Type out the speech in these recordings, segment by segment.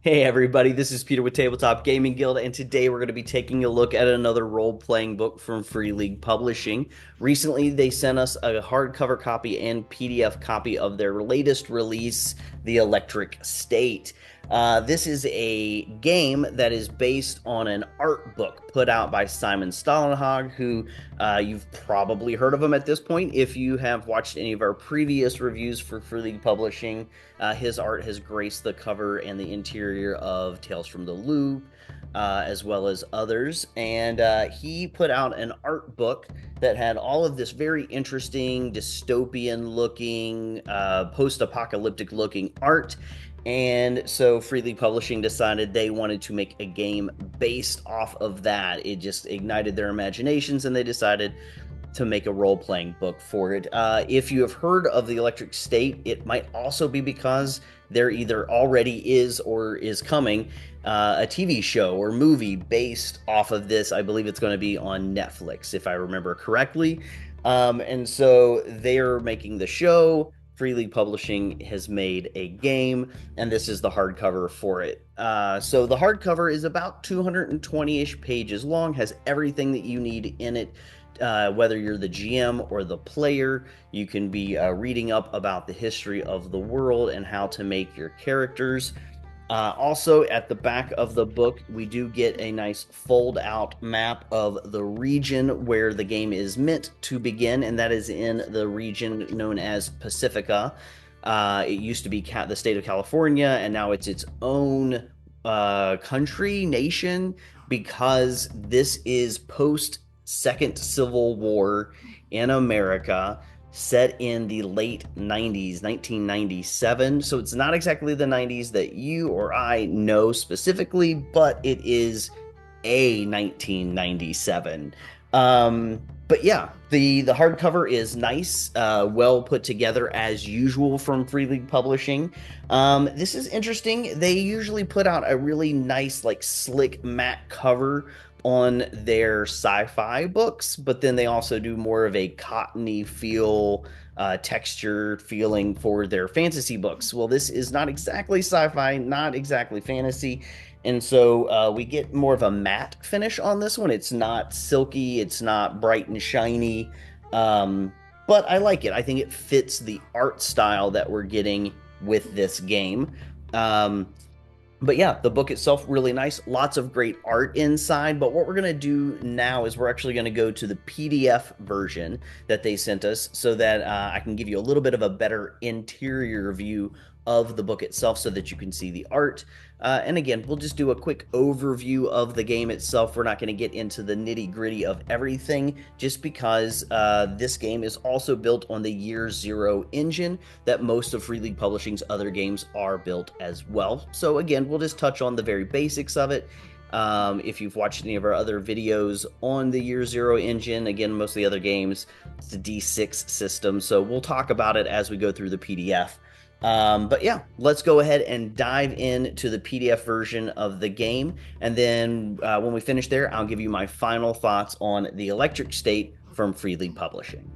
Hey everybody, this is Peter with Tabletop Gaming Guild, and today we're going to be taking a look at another role-playing book from Free League Publishing. Recently, they sent us a hardcover copy and PDF copy of their latest release, The Electric State. This is a game that is based on an art book put out by Simon Stollenhag, who you've probably heard of him at this point if you have watched any of our previous reviews for Free League Publishing. His art has graced the cover and the interior of Tales from the Loop, as well as others. And he put out an art book that had all of this very interesting, dystopian looking, post apocalyptic looking art. And so Free League Publishing decided they wanted to make a game based off of that. It just ignited their imaginations, and they decided to make a role-playing book for it. If you have heard of the Electric State, it might also be because there either already is or is coming a TV show or movie based off of this. I believe it's going to be on Netflix, if I remember correctly. And so they're making the show. Free League Publishing has made a game, and this is the hardcover for it. So the hardcover is about 220-ish pages long, has everything that you need in it. Whether you're the GM or the player, you can be reading up about the history of the world and how to make your characters. Also, at the back of the book, we do get a nice fold-out map of the region where the game is meant to begin, and that is in the region known as Pacifica. It used to be the state of California, and now it's its own country, nation, because this is post Second Civil War in America, set in the late 90s, 1997. So it's not exactly the 90s that you or I know specifically, but it is a 1997. But yeah, the hardcover is nice, well put together as usual from Free League Publishing. This is interesting. They usually put out a really nice, like slick matte cover on their sci-fi books, but then they also do more of a cottony feel, texture feeling for their fantasy books. Well, this is not exactly sci-fi, not exactly fantasy, and so we get more of a matte finish on this one. It's not silky, it's not bright and shiny, but I like it. I think it fits the art style that we're getting with this game. But yeah, the book itself really nice. Lots of great art inside. But what we're going to do now is we're actually going to go to the PDF version that they sent us so that I can give you a little bit of a better interior view of the book itself so that you can see the art. And again, we'll just do a quick overview of the game itself. We're not going to get into the nitty-gritty of everything just because this game is also built on the Year Zero engine that most of Free League Publishing's other games are built as well. So again, we'll just touch on the very basics of it. If you've watched any of our other videos on the Year Zero engine, again, most of the other games, it's a D6 system. So we'll talk about it as we go through the PDF. But yeah, let's go ahead and dive into the PDF version of the game. And then when we finish there, I'll give you my final thoughts on the Electric State from Free League Publishing.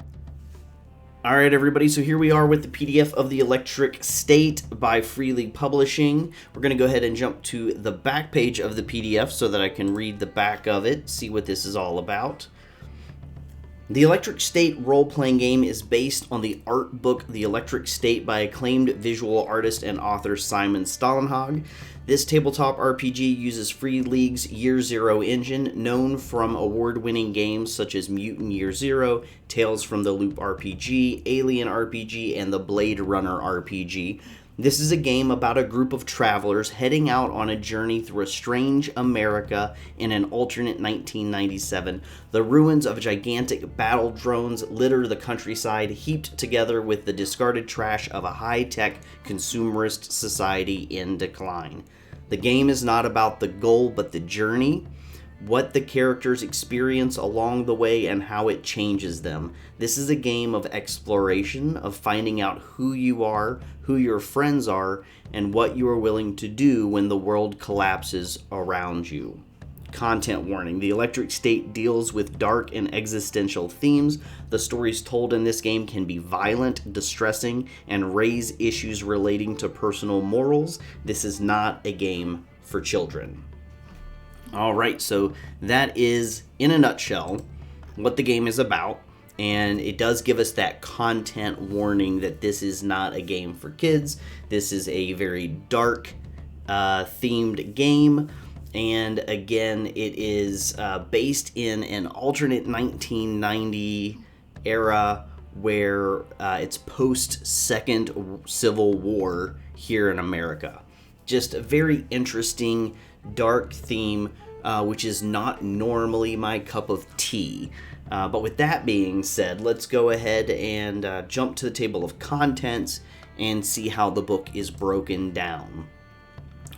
All right, everybody, so here we are with the PDF of the Electric State by Free League Publishing. We're going to go ahead and jump to the back page of the PDF so that I can read the back of it, see what this is all about. The Electric State role-playing game is based on the art book The Electric State by acclaimed visual artist and author Simon Stollenhag. This tabletop RPG uses Free League's Year Zero engine, known from award-winning games such as Mutant Year Zero, Tales from the Loop RPG, Alien RPG, and the Blade Runner RPG. This is a game about a group of travelers heading out on a journey through a strange America in an alternate 1997. The ruins of gigantic battle drones litter the countryside, heaped together with the discarded trash of a high-tech consumerist society in decline. The game is not about the goal, but the journey, what the characters experience along the way, and how it changes them. This is a game of exploration, of finding out who you are, who your friends are, and what you are willing to do when the world collapses around you. Content warning. The Electric State deals with dark and existential themes. The stories told in this game can be violent, distressing, and raise issues relating to personal morals. This is not a game for children. All right, so that is, in a nutshell, what the game is about. And it does give us that content warning that this is not a game for kids. This is a very dark themed game. And again, it is based in an alternate 1990 era where it's post-Second Civil War here in America. Just a very interesting, dark theme, which is not normally my cup of tea. But with that being said, let's go ahead and jump to the table of contents and see how the book is broken down.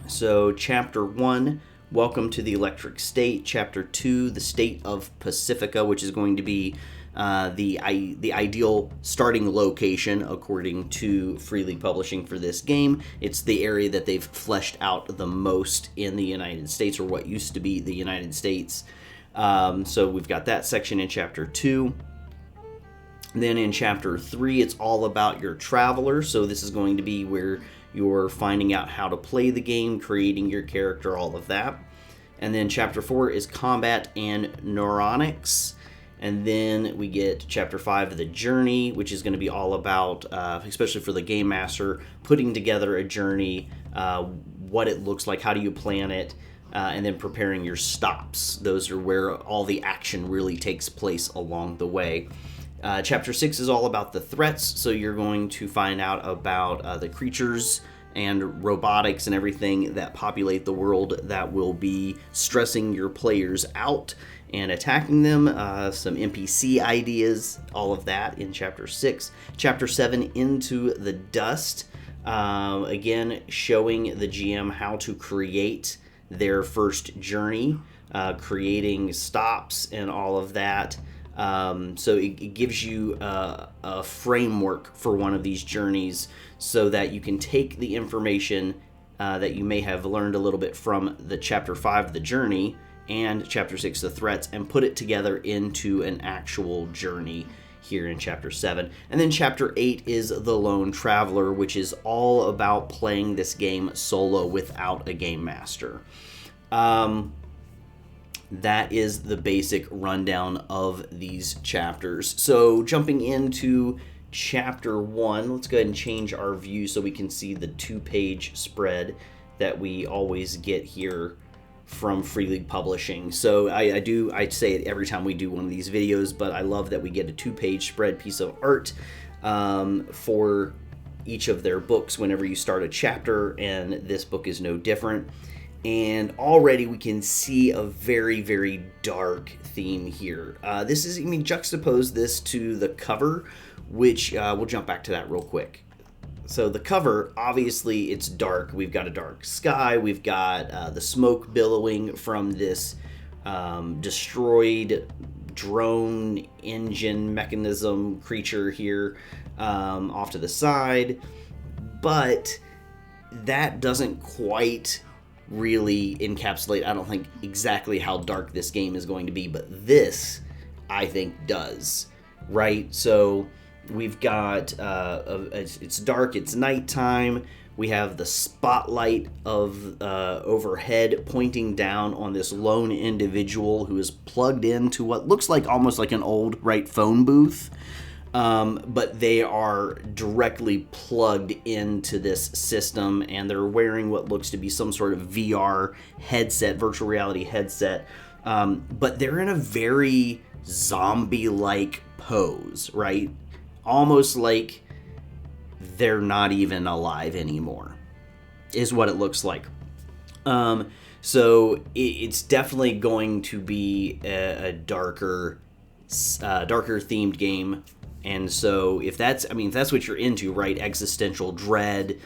So, Chapter 1, Welcome to the Electric State. Chapter 2, The State of Pacifica, which is going to be the ideal starting location according to Free League Publishing for this game. It's the area that they've fleshed out the most in the United States, or what used to be the United States. So we've got that section in Chapter 2. Then in Chapter 3, it's all about your traveler. So this is going to be where you're finding out how to play the game, creating your character, all of that. And then Chapter 4 is combat and neuronics. And then we get Chapter 5, the journey, which is going to be all about, especially for the game master, putting together a journey, what it looks like, how do you plan it, and then preparing your stops. Those are where all the action really takes place along the way. Chapter 6 is all about the threats, so you're going to find out about the creatures and robotics and everything that populate the world that will be stressing your players out and attacking them. Some NPC ideas, all of that in Chapter 6. Chapter 7, Into the Dust. Again, showing the GM how to create their first journey, creating stops and all of that. So it gives you a framework for one of these journeys so that you can take the information that you may have learned a little bit from the Chapter 5, the journey, and Chapter 6, the threats, and put it together into an actual journey here in Chapter 7. And then Chapter 8 is The Lone Traveler, which is all about playing this game solo without a game master. That is the basic rundown of these chapters. So jumping into Chapter 1, let's go ahead and change our view so we can see the 2-page spread that we always get here from Free League Publishing. So I say it every time we do one of these videos, but I love that we get a 2-page spread piece of art for each of their books whenever you start a chapter, and this book is no different. And already we can see a very, very dark theme here. This is, juxtapose this to the cover, which we'll jump back to that real quick. So the cover, obviously it's dark. We've got a dark sky. We've got the smoke billowing from this destroyed drone engine mechanism creature here off to the side. But that doesn't quite really encapsulate, I don't think, exactly how dark this game is going to be, but this, I think, does, right? So we've got, it's dark, it's nighttime, we have the spotlight of overhead pointing down on this lone individual who is plugged into what looks like almost like an old, right, phone booth. But they are directly plugged into this system, and they're wearing what looks to be some sort of VR headset, virtual reality headset, but they're in a very zombie-like pose, right? Almost like they're not even alive anymore, is what it looks like. So it's definitely going to be a darker themed game. And so if that's what you're into, right, existential dread,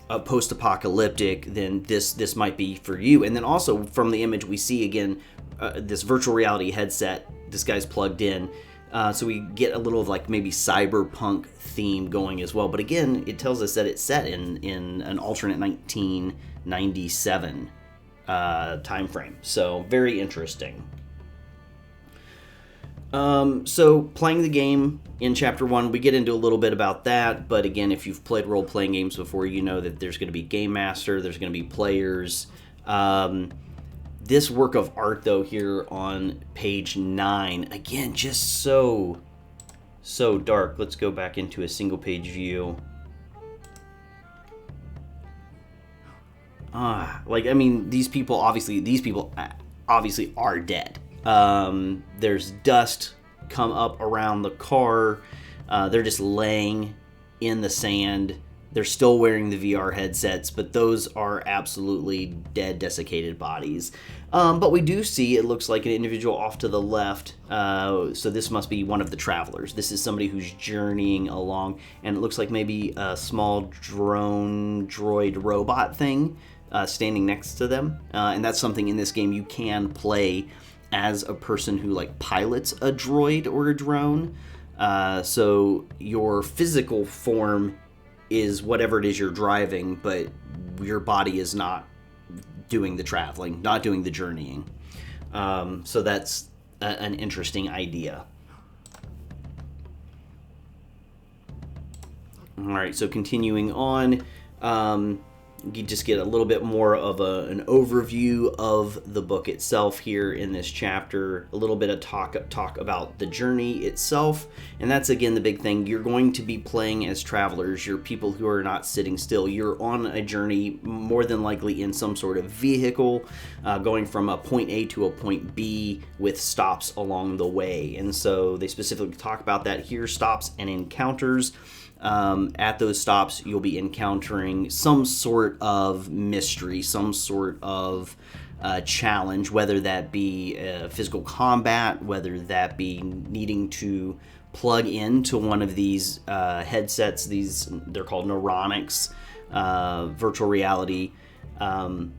post-apocalyptic, then this might be for you. And then also from the image we see, again, this virtual reality headset, this guy's plugged in, so we get a little of like maybe cyberpunk theme going as well. But again, it tells us that it's set in an alternate 1997 time frame. So very interesting. So playing the game in chapter 1, we get into a little bit about that, but again, if you've played role-playing games before, you know that there's going to be game master, there's going to be players. This work of art, though, here on page 9, again, just so dark. Let's go back into a single page view. Like, I mean, these people obviously are dead. There's dust come up around the car. They're just laying in the sand. They're still wearing the VR headsets, but those are absolutely dead, desiccated bodies. But we do see, it looks like an individual off to the left. So this must be one of the travelers. This is somebody who's journeying along, and it looks like maybe a small droid robot thing standing next to them. And that's something in this game you can play as a person who like pilots a droid or a drone. So your physical form is whatever it is you're driving, but your body is not doing the traveling, not doing the journeying. So that's an interesting idea. All right, so continuing on, you just get a little bit more of an overview of the book itself here in this chapter, a little bit of talk about the journey itself, and that's again the big thing. You're going to be playing as travelers. You're people who are not sitting still. You're on a journey, more than likely in some sort of vehicle, going from a point A to a point B with stops along the way, and so they specifically talk about that here, stops and encounters. At those stops, you'll be encountering some sort of mystery, some sort of challenge, whether that be physical combat, whether that be needing to plug into one of these headsets. They're called neuronics, virtual reality, and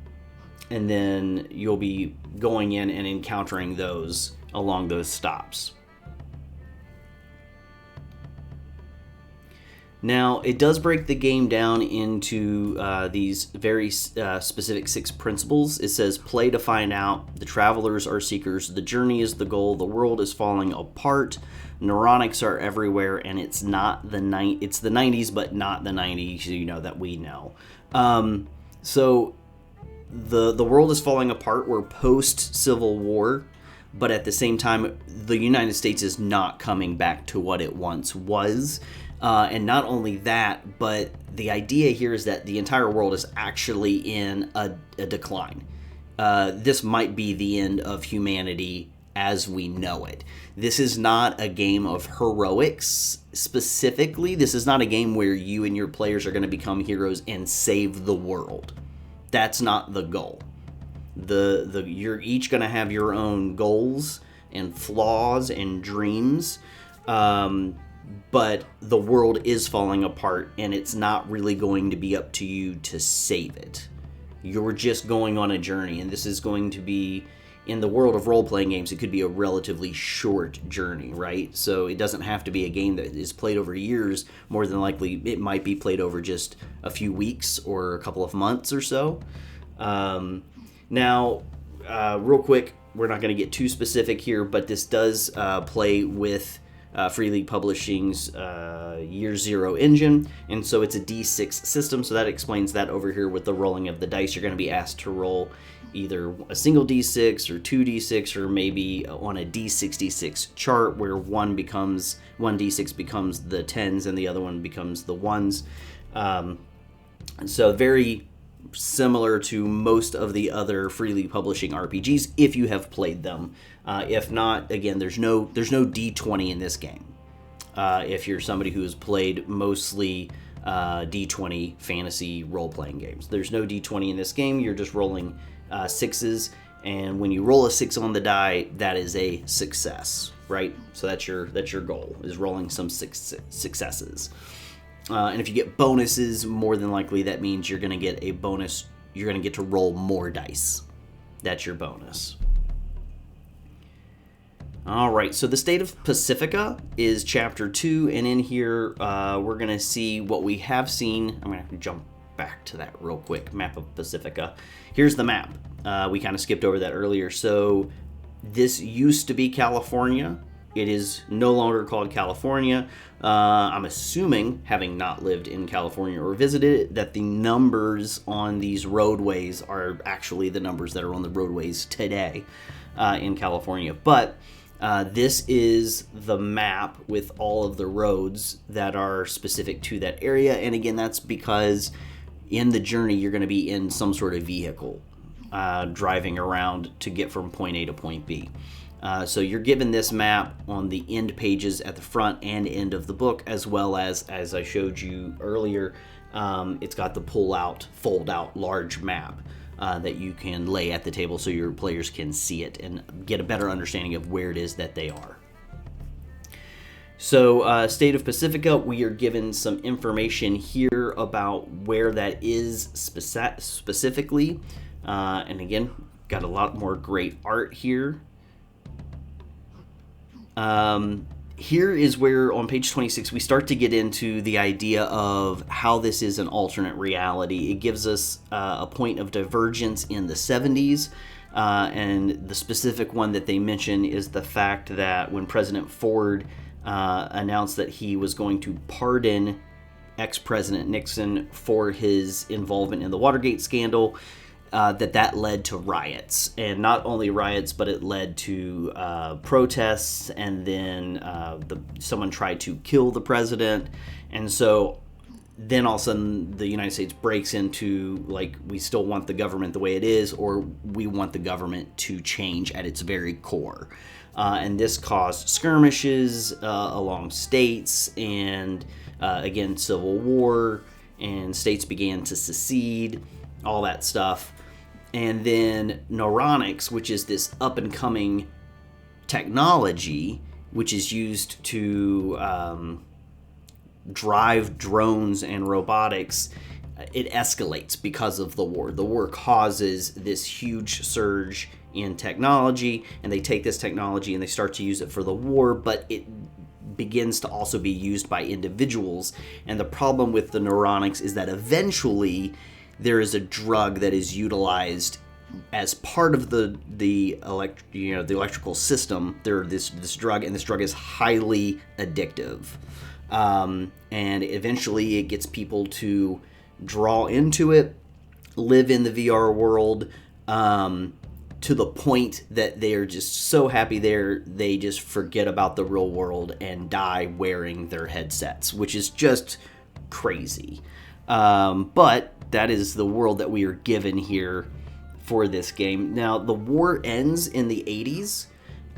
then you'll be going in and encountering those along those stops. Now, it does break the game down into these very specific 6 principles. It says, play to find out, the travelers are seekers, the journey is the goal, the world is falling apart, neuronics are everywhere, and it's not it's the 90s, but not the 90s, you know, that we know. So the world is falling apart. We're post-Civil War, but at the same time, the United States is not coming back to what it once was. And not only that, but the idea here is that the entire world is actually in a decline. This might be the end of humanity as we know it. This is not a game of heroics specifically. This is not a game where you and your players are going to become heroes and save the world. That's not the goal. You're each going to have your own goals and flaws and dreams. But the world is falling apart, and it's not really going to be up to you to save it. You're just going on a journey, and this is going to be, in the world of role-playing games, it could be a relatively short journey, right? So it doesn't have to be a game that is played over years. More than likely, it might be played over just a few weeks or a couple of months or so. Now, real quick, we're not going to get too specific here, but this does play with Free League Publishing's Year Zero engine, and so it's a D6 system, so that explains that over here with the rolling of the dice. You're going to be asked to roll either a single D6 or 2D6, or maybe on a D66 chart where one D6 becomes the 10s and the other one becomes the 1s. So very similar to most of the other Free League Publishing RPGs if you have played them. If not, again, there's no D20 in this game. If you're somebody who has played mostly D20 fantasy role-playing games, there's no D20 in this game. You're just rolling 6s, and when you roll a 6 on the die, that is a success, right? So that's your goal, is rolling some successes. And if you get bonuses, more than likely that means you're going to get a bonus. You're going to get to roll more dice. That's your bonus. All right, so the State of Pacifica is Chapter 2, and in here we're going to see what we have seen. I'm going to have to jump back to that real quick. Map of Pacifica. Here's the map. We kind of skipped over that earlier. So this used to be California. It is no longer called California. I'm assuming, having not lived in California or visited it, that the numbers on these roadways are actually the numbers that are on the roadways today in California. But this is the map with all of the roads that are specific to that area. And again, that's because in the journey, you're going to be in some sort of vehicle driving around to get from point A to point B. So you're given this map on the end pages at the front and end of the book, as well as I showed you earlier, it's got the pull-out, fold-out large map that you can lay at the table so your players can see it and get a better understanding of where it is that they are. So State of Pacifica, we are given some information here about where that is specifically. And again, got a lot more great art here. Here is where on page 26 we start to get into the idea of how this is an alternate reality. It gives us a point of divergence in the 70s, and the specific one that they mention is the fact that when President Ford announced that he was going to pardon ex-President Nixon for his involvement in the Watergate scandal, that led to riots, and not only riots, but it led to protests, and then someone tried to kill the president, and so then all of a sudden the United States breaks into, like, we still want the government the way it is, or we want the government to change at its very core. And this caused skirmishes along states, and again, civil war, and states began to secede, all that stuff. And then neuronics, which is this up-and-coming technology, which is used to drive drones and robotics, it escalates because of the war. The war causes this huge surge in technology, and they take this technology and they start to use it for the war, but it begins to also be used by individuals. And the problem with the neuronics is that eventually there is a drug that is utilized as part of the electrical system. This drug, and this drug is highly addictive, and eventually it gets people to draw into it, live in the VR world, to the point that they are just so happy there, they just forget about the real world and die wearing their headsets, which is just crazy. But that is the world that we are given here for this game. Now, the war ends in the 80s,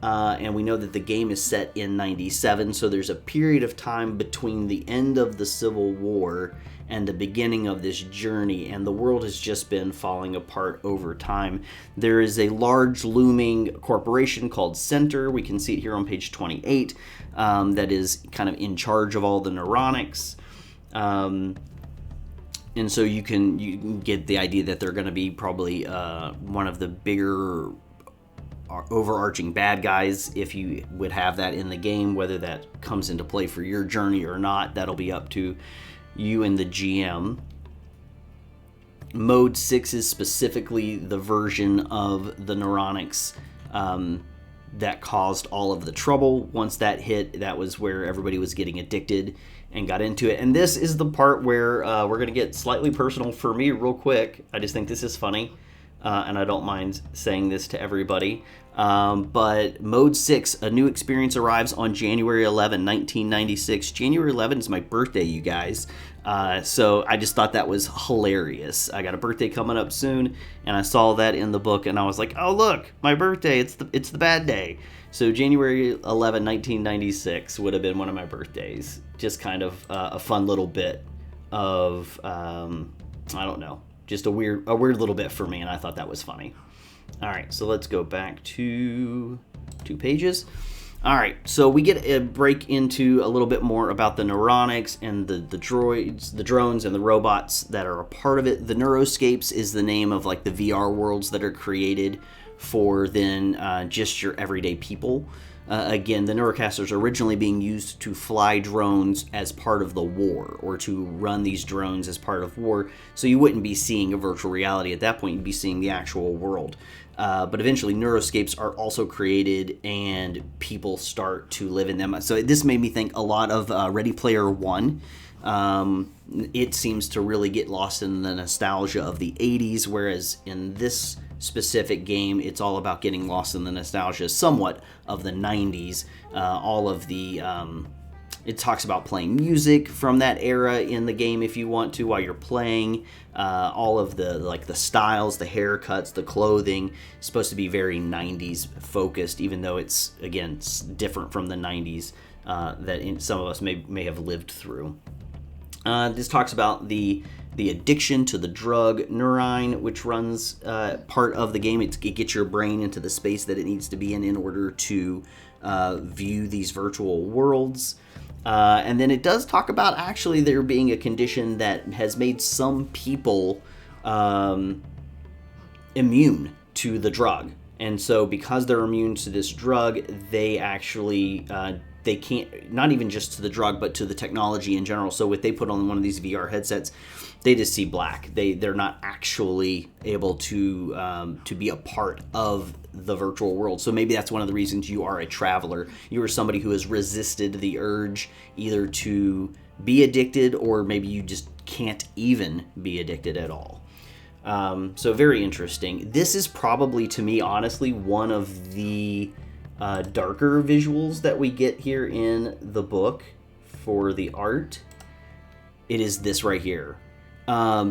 and we know that the game is set in 97, so there's a period of time between the end of the Civil War and the beginning of this journey, and the world has just been falling apart over time. There is a large looming corporation called Center. We can see it here on page 28, that is kind of in charge of all the neuronics. And so you can get the idea that they're going to be probably one of the bigger overarching bad guys, if you would have that in the game. Whether that comes into play for your journey or not, that'll be up to you and the GM. Mode 6 is specifically the version of the neuronics that caused all of the trouble. Once that hit, that was where everybody was getting addicted and got into it. And this is the part where we're going to get slightly personal for me real quick. I just think this is funny, and I don't mind saying this to everybody. But Mode 6, a new experience arrives on January 11, 1996. January 11 is my birthday, you guys. So I just thought that was hilarious. I got a birthday coming up soon, and I saw that in the book, and I was like, oh, look, my birthday, it's the bad day. So January 11, 1996 would have been one of my birthdays. Just kind of a fun little bit of, I don't know, just a weird little bit for me, and I thought that was funny. All right, so let's go back to 2 pages. All right, so we get a break into a little bit more about the neuronics and the droids, the drones, and the robots that are a part of it. The Neuroscapes is the name of, like, the VR worlds that are created for then just your everyday people. Again, the Neurocasters are originally being used to fly drones as part of the war, or to run these drones as part of war, so you wouldn't be seeing a virtual reality at that point, you'd be seeing the actual world. But eventually neuroscapes are also created and people start to live in them. So this made me think a lot of Ready Player One. It seems to really get lost in the nostalgia of the 80s, whereas in this specific game, it's all about getting lost in the nostalgia somewhat of the 90s. All of the it talks about playing music from that era in the game if you want to while you're playing. All of the styles, the haircuts, the clothing is supposed to be very 90s focused, even though it's, again, different from the 90s that some of us may have lived through. This talks about the addiction to the drug Neurine, which runs part of the game. It gets your brain into the space that it needs to be in order to view these virtual worlds. And then it does talk about actually there being a condition that has made some people immune to the drug. And so because they're immune to this drug, they actually... they can't, not even just to the drug, but to the technology in general. So if they put on one of these VR headsets, they just see black. They're not actually able to be a part of the virtual world. So maybe that's one of the reasons you are a traveler. You are somebody who has resisted the urge either to be addicted, or maybe you just can't even be addicted at all. So very interesting. This is probably, to me, honestly, one of the darker visuals that we get here in the book for the art. It is this right here.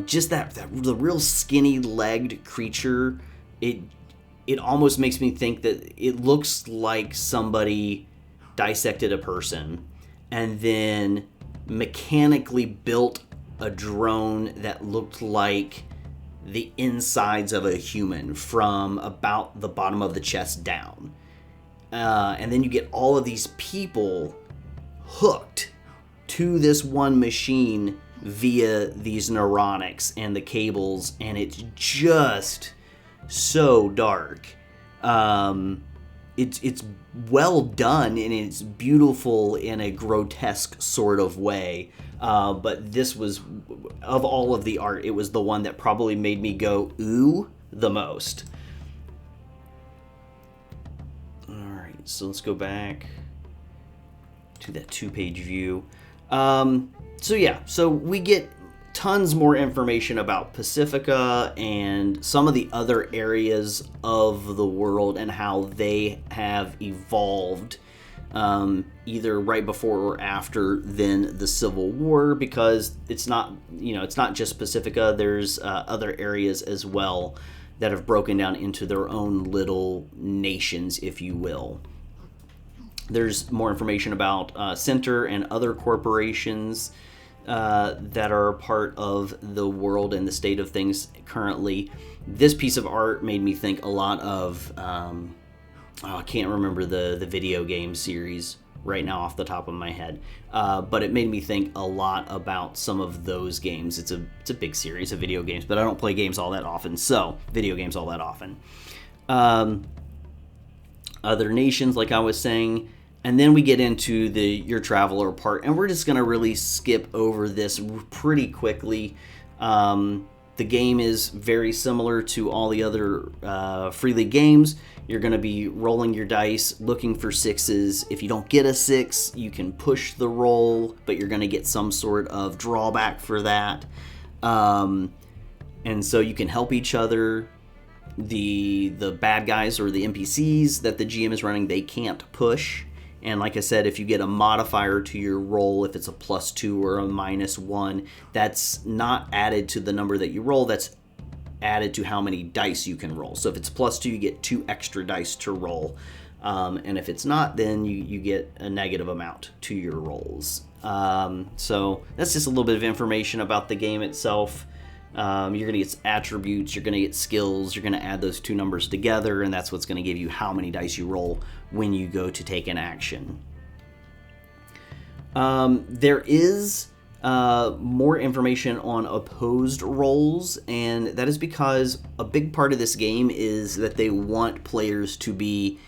Just the real skinny legged creature. It almost makes me think that it looks like somebody dissected a person and then mechanically built a drone that looked like the insides of a human from about the bottom of the chest down. And then you get all of these people hooked to this one machine via these neuronics and the cables, and it's just so dark. It's well done, and it's beautiful in a grotesque sort of way. But this was, of all of the art, it was the one that probably made me go, ooh, the most. So let's go back to that 2-page view. So we get tons more information about Pacifica and some of the other areas of the world and how they have evolved, either right before or after then the Civil War, because it's not just Pacifica. There's other areas as well that have broken down into their own little nations, if you will. There's more information about Center and other corporations that are a part of the world and the state of things currently. This piece of art made me think a lot of, I can't remember the video game series right now off the top of my head, but it made me think a lot about some of those games. It's a big series of video games, but I don't play games all that often, so video games all that often. Other nations, like I was saying, and then we get into your traveler part, and we're just going to really skip over this pretty quickly. The game is very similar to all the other Free League games. You're going to be rolling your dice, looking for sixes. If you don't get a 6, you can push the roll, but you're going to get some sort of drawback for that. And so you can help each other. The bad guys or the NPCs that the GM is running, they can't push. And like I said, if you get a modifier to your roll, if it's a +2 or a -1, that's not added to the number that you roll. That's added to how many dice you can roll. So if it's +2, you get 2 extra dice to roll. And if it's not, then you get a negative amount to your rolls. So that's just a little bit of information about the game itself. You're going to get attributes, you're going to get skills, you're going to add those 2 numbers together, and that's what's going to give you how many dice you roll when you go to take an action. There is more information on opposed rolls, and that is because a big part of this game is that they want players to be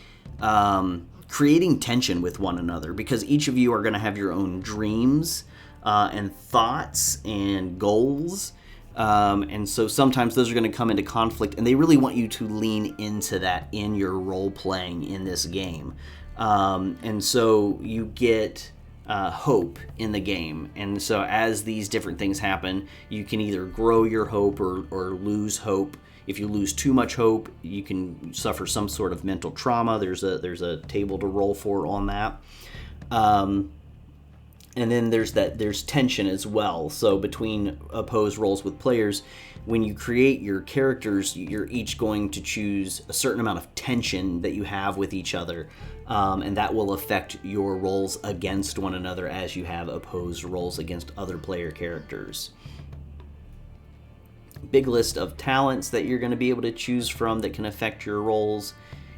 creating tension with one another, because each of you are going to have your own dreams and thoughts and goals. And so sometimes those are going to come into conflict, and they really want you to lean into that in your role playing in this game. And so you get hope in the game. And so as these different things happen, you can either grow your hope or lose hope. If you lose too much hope, you can suffer some sort of mental trauma. There's a table to roll for on that. And then there's tension as well. So between opposed roles with players, when you create your characters, you're each going to choose a certain amount of tension that you have with each other. And that will affect your roles against one another as you have opposed roles against other player characters. Big list of talents that you're going to be able to choose from that can affect your roles.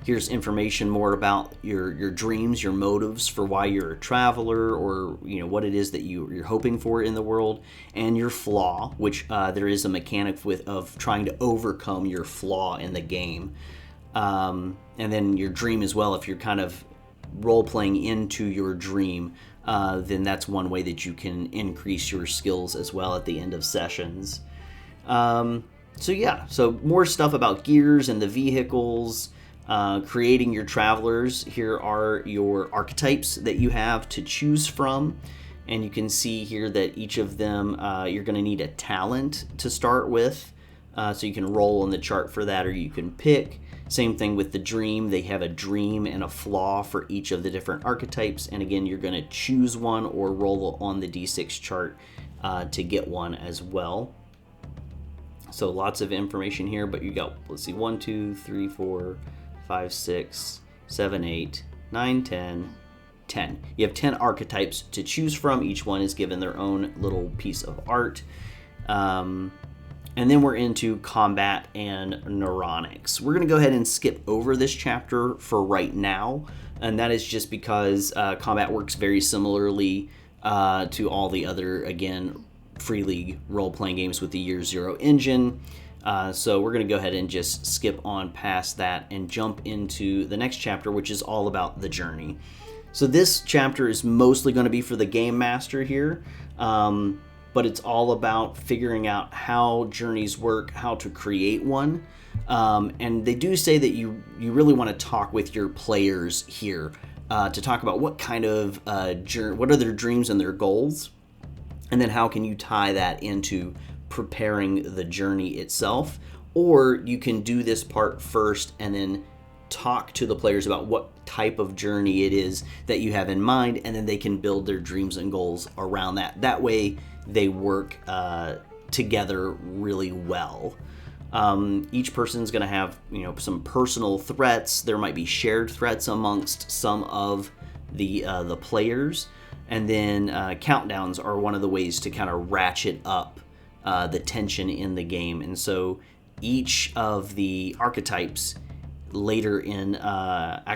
Here's information more about your dreams, your motives for why you're a traveler, or what it is that you're hoping for in the world, and your flaw, which there is a mechanic of trying to overcome your flaw in the game. And then your dream as well. If you're kind of role-playing into your dream, then that's one way that you can increase your skills as well at the end of sessions. So more stuff about gears and the vehicles, creating your travelers. Here are your archetypes that you have to choose from. And you can see here that each of them, you're going to need a talent to start with. So you can roll on the chart for that, or you can pick. Same thing with the dream. They have a dream and a flaw for each of the different archetypes. And again, you're going to choose one or roll on the D6 chart to get one as well. So lots of information here, but you got, let's see, 1, 2, 3, 4, 5, 6, 7, 8, 9, 10, 10. You have 10 archetypes to choose from. Each one is given their own little piece of art. And then we're into combat and neuronics. We're going to go ahead and skip over this chapter for right now, and that is just because combat works very similarly to all the other, again, Free League role-playing games with the Year Zero engine. So we're going to go ahead and just skip on past that and jump into the next chapter, which is all about the journey. So this chapter is mostly going to be for the game master here, but it's all about figuring out how journeys work, how to create one. And they do say that you really want to talk with your players here to talk about what kind of what are their dreams and their goals. And then how can you tie that into preparing the journey itself? Or you can do this part first and then talk to the players about what type of journey it is that you have in mind, and then they can build their dreams and goals around that. That way they work together really well. Each person's going to have some personal threats. There might be shared threats amongst some of the players. And then countdowns are one of the ways to kind of ratchet up the tension in the game. And so each of the archetypes later in the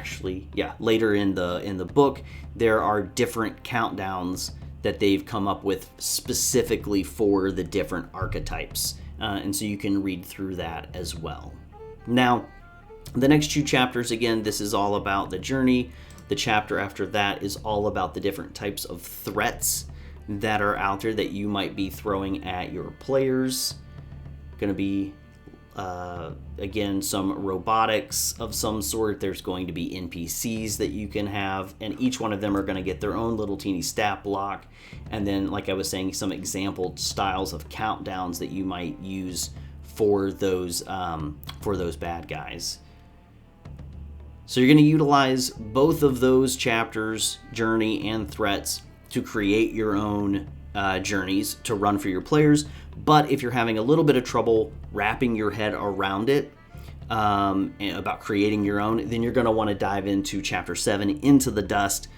book, there are different countdowns that they've come up with specifically for the different archetypes. And so you can read through that as well. Now, the next 2 chapters, again, this is all about the journey. The chapter after that is all about the different types of threats that are out there that you might be throwing at your players. Going to be, again, some robotics of some sort. There's going to be NPCs that you can have, and each one of them are going to get their own little teeny stat block. And then, like I was saying, some example styles of countdowns that you might use for those bad guys. So you're going to utilize both of those chapters, journey and threats, to create your own journeys to run for your players. But if you're having a little bit of trouble wrapping your head around it, about creating your own, then you're going to want to dive into Chapter 7, Into the Dust,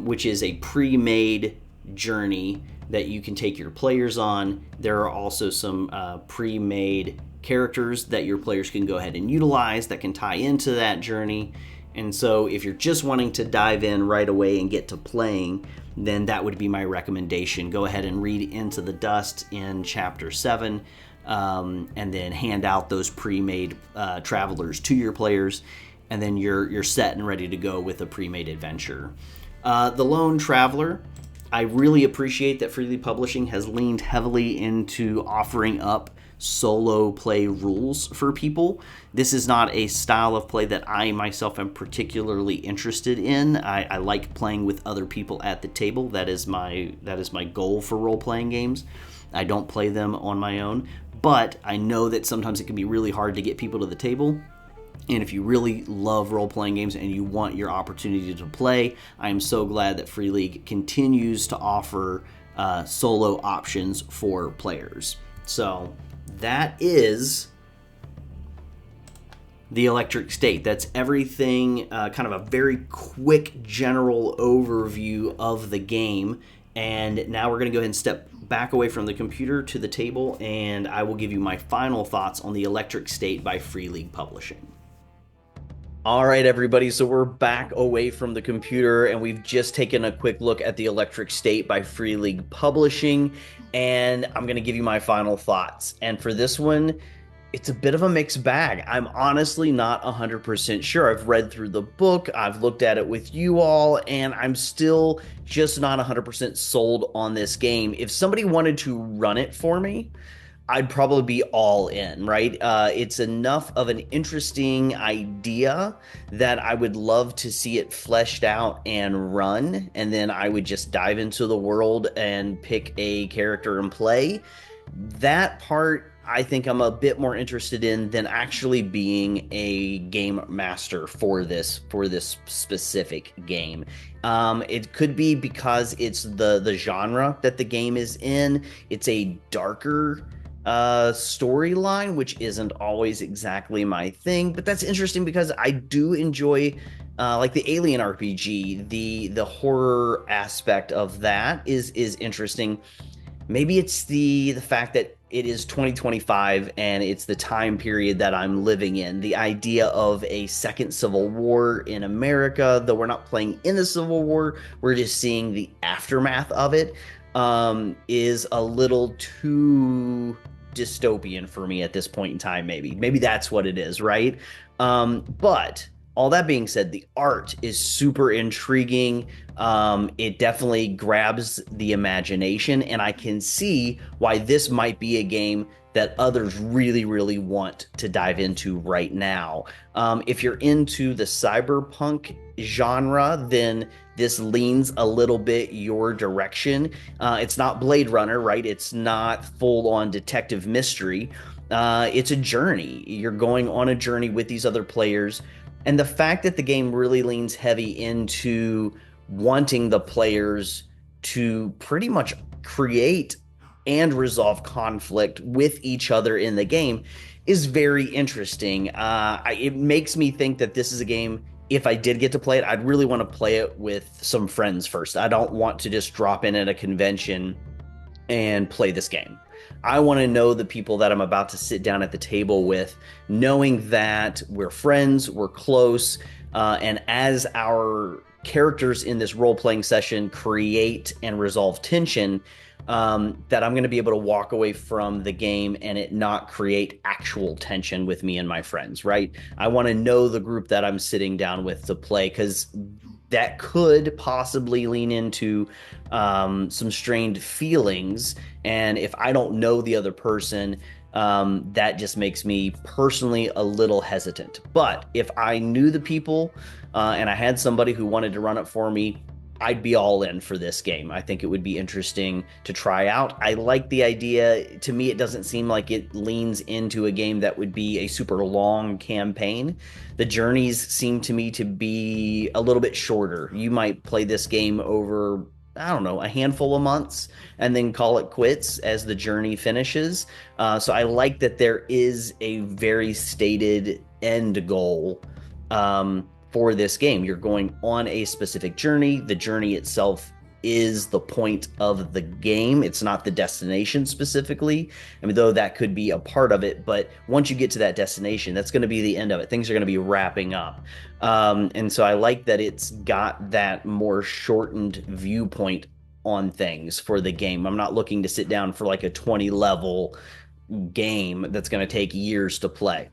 which is a pre-made journey that you can take your players on. There are also some pre-made characters that your players can go ahead and utilize that can tie into that journey. And so if you're just wanting to dive in right away and get to playing, then that would be my recommendation. Go ahead and read Into the Dust in Chapter 7, and then hand out those pre-made travelers to your players. and then you're set and ready to go with a pre-made adventure. The Lone Traveler, I really appreciate that Freely Publishing has leaned heavily into offering up solo play rules for people. This is not a style of play that I myself am particularly interested in. I like playing with other people at the table. That is my goal for role-playing games. I don't play them on my own, but I know that sometimes it can be really hard to get people to the table. And if you really love role-playing games and you want your opportunity to play, I am so glad that Free League continues to offer solo options for players. So that is the Electric State. That's everything, kind of a very quick general overview of the game. And now we're going to go ahead and step back away from the computer to the table, and I will give you my final thoughts on the Electric State by Free League Publishing. All right, everybody, so we're back away from the computer, and we've just taken a quick look at the Electric State by Free League Publishing, and I'm going to give you my final thoughts. And for this one, it's a bit of a mixed bag. I'm honestly not 100% sure. I've read through the book, I've looked at it with you all, and I'm still just not 100% sold on this game. If somebody wanted to run it for me, I'd probably be all in, right? It's enough of an interesting idea that I would love to see it fleshed out and run, and then I would just dive into the world and pick a character and play. That part I think I'm a bit more interested in than actually being a game master for this specific game. It could be because it's the genre that the game is in. It's a darker storyline, which isn't always exactly my thing, but that's interesting because I do enjoy like the Alien RPG. The horror aspect of that is interesting. Maybe it's the fact that it is 2025 and it's the time period that I'm living in. The idea of a second civil war in America, though we're not playing in the Civil War, we're just seeing the aftermath of it, is a little too dystopian for me at this point in time. Maybe that's what it is, right? But all that being said, the art is super intriguing. It definitely grabs the imagination, and I can see why this might be a game that others really, really want to dive into right now. If you're into the cyberpunk genre, then this leans a little bit your direction. It's not Blade Runner, right? It's not full-on detective mystery. It's a journey. You're going on a journey with these other players. And the fact that the game really leans heavy into wanting the players to pretty much create and resolve conflict with each other in the game is very interesting. It makes me think that this is a game, if I did get to play it, I'd really want to play it with some friends first. I don't want to just drop in at a convention and play this game. I want to know the people that I'm about to sit down at the table with, knowing that we're friends, we're close, and as our characters in this role-playing session create and resolve tension, that I'm going to be able to walk away from the game and it not create actual tension with me and my friends, right? I want to know the group that I'm sitting down with to play, because that could possibly lean into some strained feelings. And if I don't know the other person, that just makes me personally a little hesitant. But if I knew the people and I had somebody who wanted to run it for me, I'd be all in for this game. I think it would be interesting to try out. I like the idea. To me, it doesn't seem like it leans into a game that would be a super long campaign. The journeys seem to me to be a little bit shorter. You might play this game over, I don't know, a handful of months and then call it quits as the journey finishes. So I like that there is a very stated end goal for this game. You're going on a specific journey. The journey itself is the point of the game. It's not the destination specifically. I mean, though that could be a part of it, but once you get to that destination, that's going to be the end of it. Things are going to be wrapping up. And so I like that it's got that more shortened viewpoint on things for the game. I'm not looking to sit down for like a 20 level game that's going to take years to play.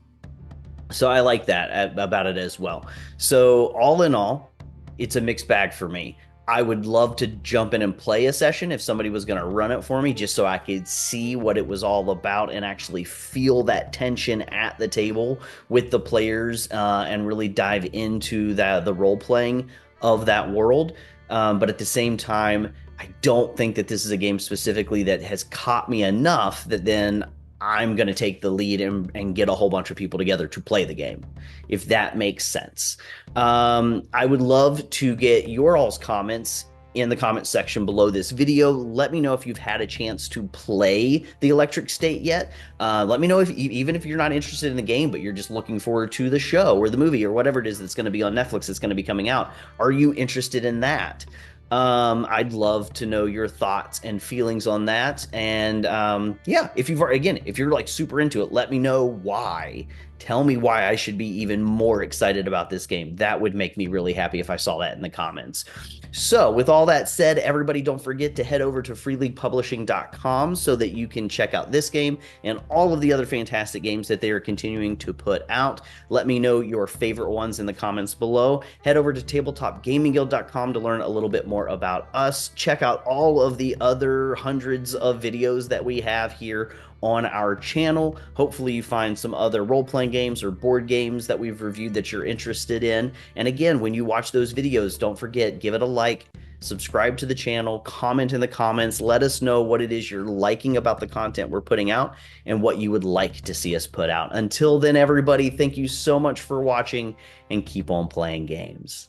So I like that about it as well. So all in all, it's a mixed bag for me. I would love to jump in and play a session if somebody was going to run it for me, just so I could see what it was all about and actually feel that tension at the table with the players, and really dive into the role playing of that world. But at the same time, I don't think that this is a game specifically that has caught me enough that then I'm going to take the lead and get a whole bunch of people together to play the game, if that makes sense. I would love to get your all's comments in the comment section below this video. Let me know if you've had a chance to play the Electric State yet. Let me know if, even if you're not interested in the game, but you're just looking forward to the show or the movie or whatever it is that's going to be on Netflix that's going to be coming out. Are you interested in that? I'd love to know your thoughts and feelings on that. And yeah, if you're like super into it, let me know why. Tell me why I should be even more excited about this game. That would make me really happy if I saw that in the comments. So, with all that said, everybody don't forget to head over to freeleaguepublishing.com so that you can check out this game and all of the other fantastic games that they are continuing to put out. Let me know your favorite ones in the comments below. Head over to tabletopgamingguild.com to learn a little bit more about us. Check out all of the other hundreds of videos that we have here on our channel. Hopefully you find some other role-playing games or board games that we've reviewed that you're interested in. And again, when you watch those videos, don't forget, give it a like, subscribe to the channel, comment in the comments, let us know what it is you're liking about the content we're putting out and what you would like to see us put out. Until then, everybody, thank you so much for watching and keep on playing games.